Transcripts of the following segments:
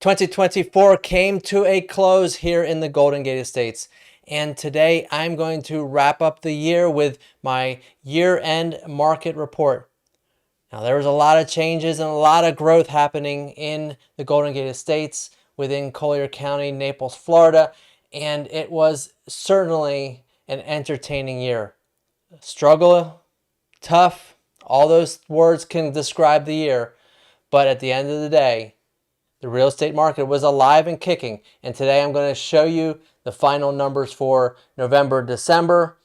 2024 came to a close here in the Golden Gate Estates, and today I'm going to wrap up the year with my year-end market report. Now, there was a lot of changes and a lot of growth happening in the Golden Gate Estates within Collier County, Naples, Florida, and it was certainly an entertaining year. Struggle, tough, all those words can describe the year, but at the end of the day, the real estate market was alive and kicking, and today I'm going to show you the final numbers for November, December,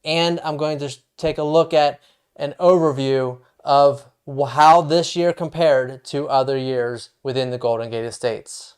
and I'm going to take a look at an overview of how this year compared to other years within the Golden Gate Estates.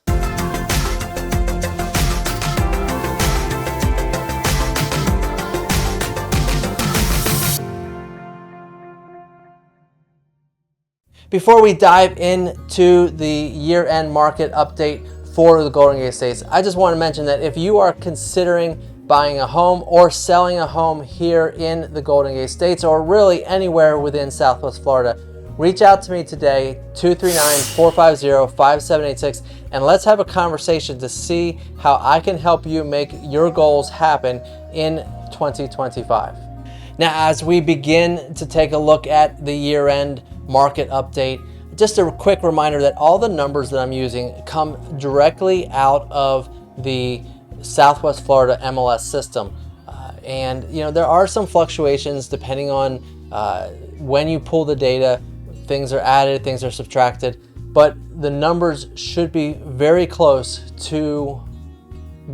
Before we dive into the year-end market update for the Golden Gate Estates, I just want to mention that if you are considering buying a home or selling a home here in the Golden Gate Estates or really anywhere within Southwest Florida, reach out to me today, 239-450-5786, and let's have a conversation to see how I can help you make your goals happen in 2025. Now, as we begin to take a look at the year-end market update, just a quick reminder that all the numbers that I'm using come directly out of the Southwest Florida MLS system. And there are some fluctuations depending on when you pull the data. Things are added, things are subtracted, but the numbers should be very close to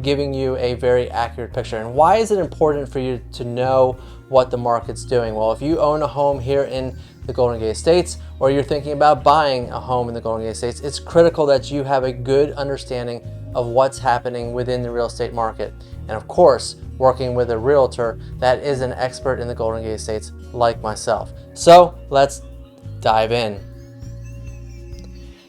giving you a very accurate picture. And why is it important for you to know what the market's doing? Well, if you own a home here in the Golden Gate Estates, or you're thinking about buying a home in the Golden Gate Estates, it's critical that you have a good understanding of what's happening within the real estate market. And of course, working with a realtor that is an expert in the Golden Gate Estates like myself. So let's dive in.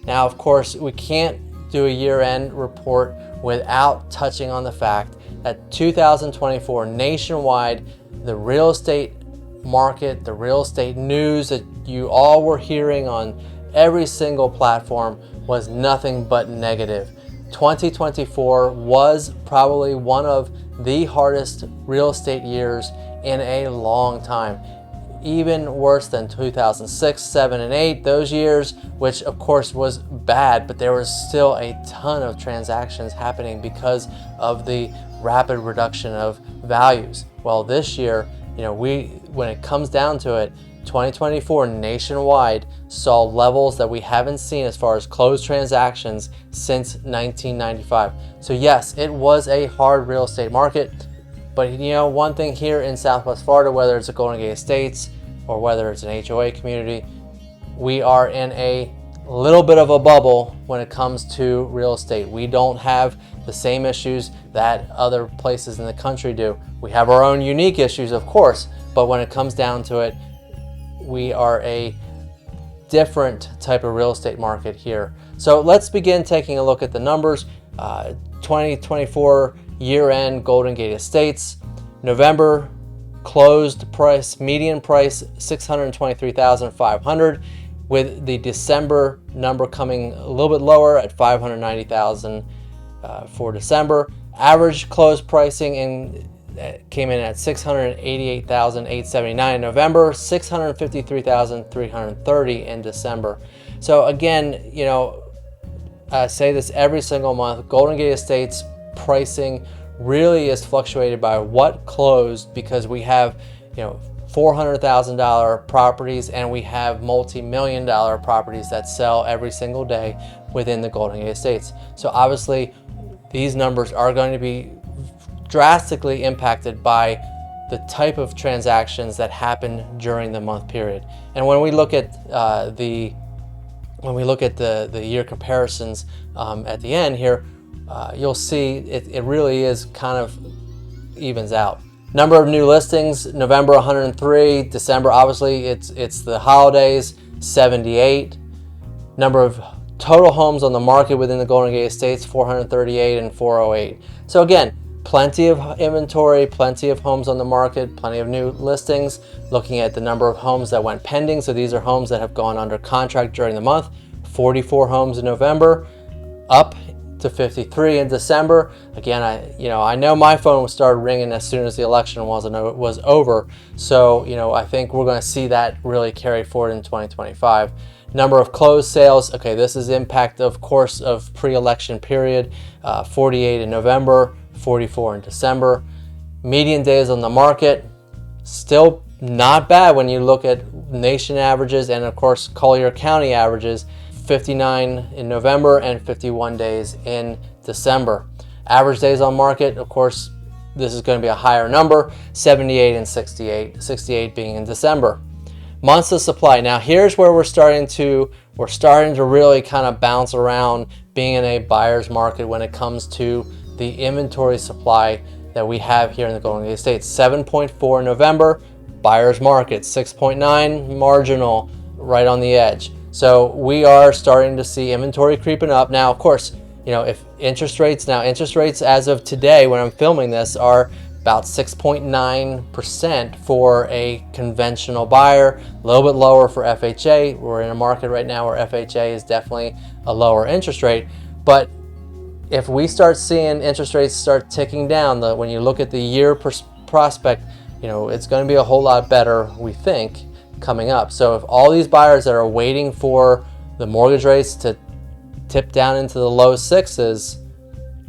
Now, of course, we can't do a year-end report without touching on the fact that 2024 nationwide, the real estate market, the real estate news that you all were hearing on every single platform was nothing but negative. 2024 was probably one of the hardest real estate years in a long time. Even worse than 2006, 7, and 8, those years, which of course was bad, but there was still a ton of transactions happening because of the rapid reduction of values. Well, this year, when it comes down to it, 2024 nationwide saw levels that we haven't seen as far as closed transactions since 1995. So yes, it was a hard real estate market, but one thing here in Southwest Florida, whether it's a Golden Gate Estates or whether it's an HOA community, we are in a little bit of a bubble when it comes to real estate. We don't have the same issues that other places in the country do. We have our own unique issues, of course, but when it comes down to it, we are a different type of real estate market here. So let's begin taking a look at the numbers. 2024 year-end Golden Gate Estates, November closed price, median price $623,500, with the December number coming a little bit lower at $590,000 for December. Average closed pricing came in at $688,879 in November, $653,330 in December. So again, I say this every single month, Golden Gate Estates pricing really is fluctuated by what closed, because we have $400,000 properties and we have multi-million dollar properties that sell every single day within the Golden Gate Estates. So obviously these numbers are going to be drastically impacted by the type of transactions that happen during the month period. And when we look at the year comparisons at the end here, you'll see it really is kind of evens out. Number of new listings, November 103, December obviously it's the holidays, 78. Number of total homes on the market within the Golden Gate Estates, 438 and 408. So again, plenty of inventory, plenty of homes on the market, plenty of new listings. Looking at the number of homes that went pending, so these are homes that have gone under contract during the month, 44 homes in November, up to 53 in December. Again, I know my phone started ringing as soon as the election was over. So, I think we're going to see that really carry forward in 2025. Number of closed sales. Okay, this is impact, of course, of pre-election period. 48 in November, 44 in December. Median days on the market, still not bad when you look at nation averages and, of course, Collier County averages. 59 in November and 51 days in December. Average days on market, of course, this is going to be a higher number, 78 and 68 being in December. Months of supply. Now here's where we're starting to really kind of bounce around being in a buyer's market when it comes to the inventory supply that we have here in the Golden Gate State. 7.4 in November, buyer's market. 6.9 marginal, right on the edge. So we are starting to see inventory creeping up. Now, of course, if interest rates as of today when I'm filming this are about 6.9% for a conventional buyer, a little bit lower for FHA. We're in a market right now where FHA is definitely a lower interest rate. But if we start seeing interest rates start ticking down, when you look at the year prospect, it's going to be a whole lot better, we think, coming up. So if all these buyers that are waiting for the mortgage rates to tip down into the low sixes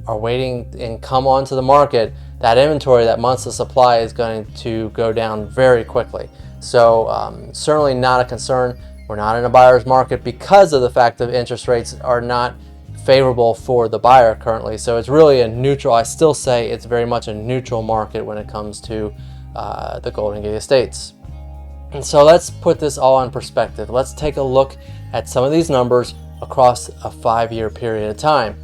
are waiting and come onto the market, that inventory, that months of supply is going to go down very quickly. So certainly not a concern. We're not in a buyer's market because of the fact that interest rates are not favorable for the buyer currently. So it's really a neutral, I still say it's very much a neutral market when it comes to the Golden Gate Estates. And so let's put this all in perspective. Let's take a look at some of these numbers across a 5-year period of time.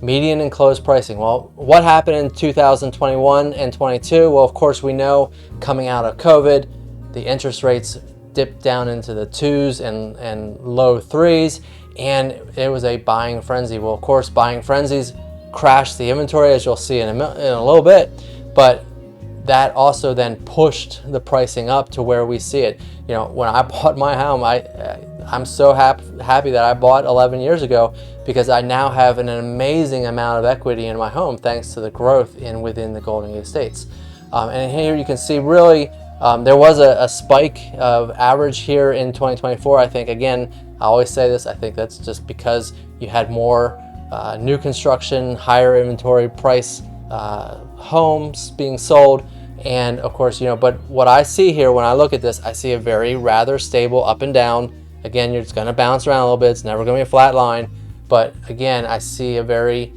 Median and closed pricing. Well, what happened in 2021 and 22? Well, of course, we know coming out of COVID, the interest rates dipped down into the 2s and low 3s, and it was a buying frenzy. Well, of course, buying frenzies crashed the inventory, as you'll see in a little bit, but that also then pushed the pricing up to where we see it. When I bought my home, I'm so happy that I bought 11 years ago, because I now have an amazing amount of equity in my home thanks to the growth within the Golden Gate Estates. And here you can see really there was a spike of average here in 2024. I think, again, I always say this, I think that's just because you had more new construction, higher inventory price homes being sold. And of course, but what I see here when I look at this, I see a rather stable up and down. Again, you're just going to bounce around a little bit. It's never going to be a flat line. But again, I see a very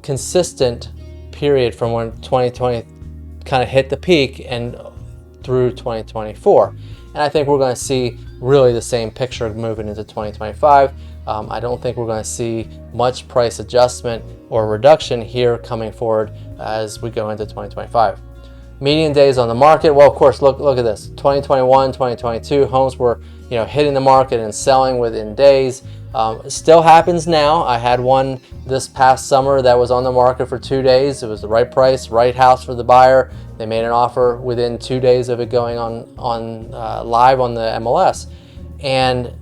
consistent period from when 2020 kind of hit the peak and through 2024. And I think we're going to see really the same picture moving into 2025. I don't think we're going to see much price adjustment or reduction here coming forward as we go into 2025. Median days on the market. Well, of course, look at this. 2021, 2022, homes were hitting the market and selling within days. It still happens now. I had one this past summer that was on the market for 2 days. It was the right price, right house for the buyer. They made an offer within 2 days of it going on live on the MLS, and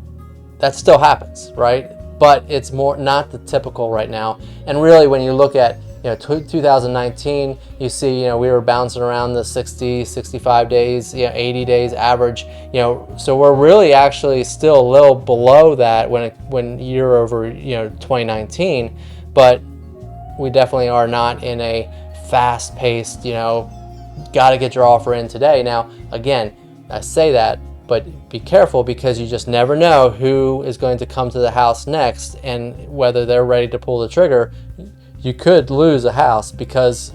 that still happens, right? But it's more not the typical right now. And really, when you look at 2019, you see, we were bouncing around the 60, 65 days, 80 days average, so we're really actually still a little below that when year over, 2019, but we definitely are not in a fast paced, got to get your offer in today. Now, again, I say that, but be careful, because you just never know who is going to come to the house next and whether they're ready to pull the trigger. You could lose a house because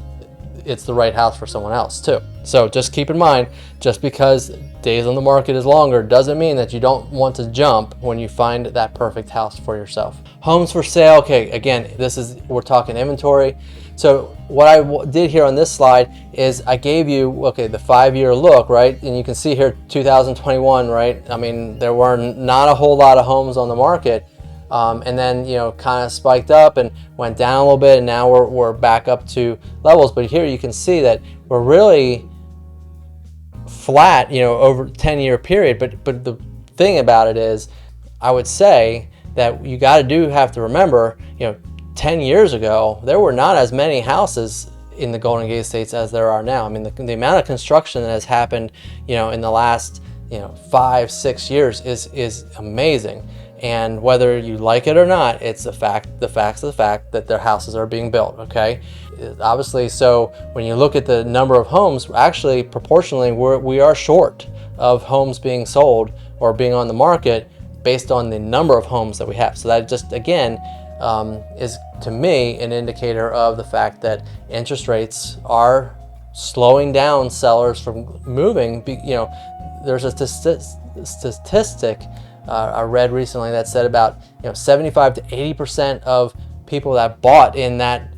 it's the right house for someone else too. So just keep in mind, just because days on the market is longer doesn't mean that you don't want to jump when you find that perfect house for yourself. Homes for sale. Okay, again, we're talking inventory. So what I did here on this slide is I gave you, the 5-year look, right? And you can see here 2021, right? I mean, there were not a whole lot of homes on the market. And then, kind of spiked up and went down a little bit, and now we're back up to levels. But here you can see that we're really flat, over 10-year period. But the thing about it is, I would say that you have to remember, 10 years ago, there were not as many houses in the Golden Gate Estates as there are now. I mean, the amount of construction that has happened, in the last, 5-6 years is amazing. And whether you like it or not, it's a fact. The fact's the fact that their houses are being built. Okay, obviously. So when you look at the number of homes, actually proportionally, we are short of homes being sold or being on the market based on the number of homes that we have. So that just again is to me an indicator of the fact that interest rates are slowing down sellers from moving. There's a statistic I read recently that said about 75 to 80% of people that bought in that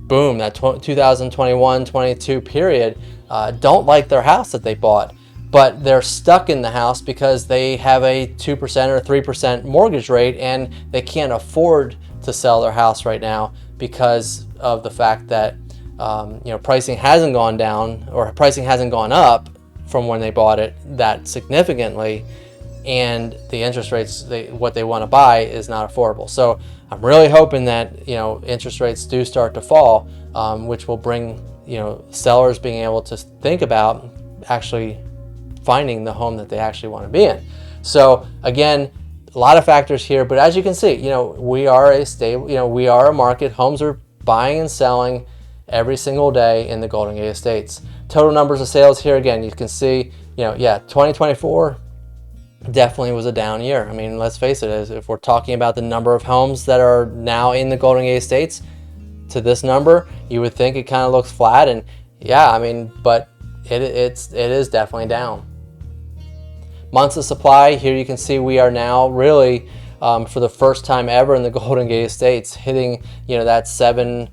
boom, that 2021-22 period, don't like their house that they bought, but they're stuck in the house because they have a 2% or 3% mortgage rate and they can't afford to sell their house right now because of the fact that pricing hasn't gone down or pricing hasn't gone up from when they bought it that significantly, and the interest rates, what they want to buy is not affordable. So I'm really hoping that interest rates do start to fall, which will bring sellers being able to think about actually finding the home that they actually want to be in. So again, a lot of factors here, but as you can see, we are a stable, we are a market. Homes are buying and selling every single day in the Golden Gate Estates. Total numbers of sales here, again, you can see, 2024 definitely was a down year. I mean, let's face it, if we're talking about the number of homes that are now in the Golden Gate Estates to this number, you would think it kind of looks flat, and yeah, I mean, but it is definitely down. Months of supply, here you can see we are now really for the first time ever in the Golden Gate Estates hitting that seven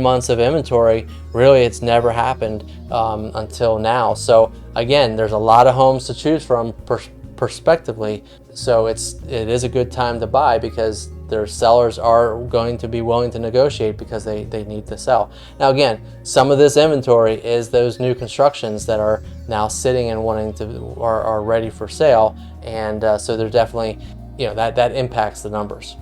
months of inventory. Really, it's never happened until now. So again, there's a lot of homes to choose from prospectively, so it is a good time to buy because their sellers are going to be willing to negotiate because they need to sell. Now again, some of this inventory is those new constructions that are now sitting and wanting to are ready for sale, and so they're definitely that impacts the numbers.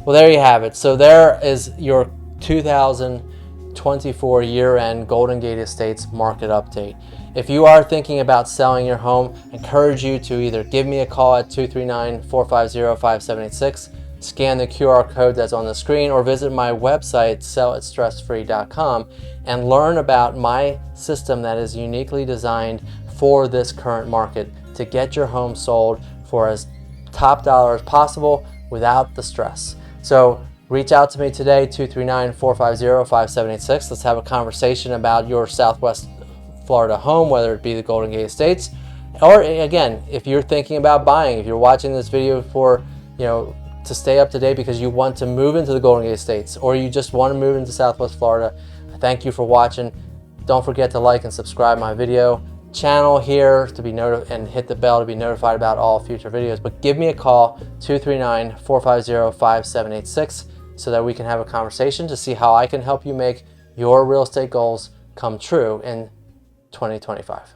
Well, there you have it. So there is your 2024 year-end Golden Gate Estates market update. If you are thinking about selling your home, I encourage you to either give me a call at 239-450-5786, scan the QR code that's on the screen, or visit my website, sellitstressfree.com, and learn about my system that is uniquely designed for this current market to get your home sold for as top dollar as possible without the stress. So reach out to me today, 239-450-5786. Let's have a conversation about your Southwest Florida home, whether it be the Golden Gate Estates, or again, if you're thinking about buying, if you're watching this video for, to stay up to date because you want to move into the Golden Gate Estates, or you just want to move into Southwest Florida, thank you for watching. Don't forget to like and subscribe my video channel here to be notified, and hit the bell to be notified about all future videos. But give me a call, 239-450-5786, so that we can have a conversation to see how I can help you make your real estate goals come true in 2025.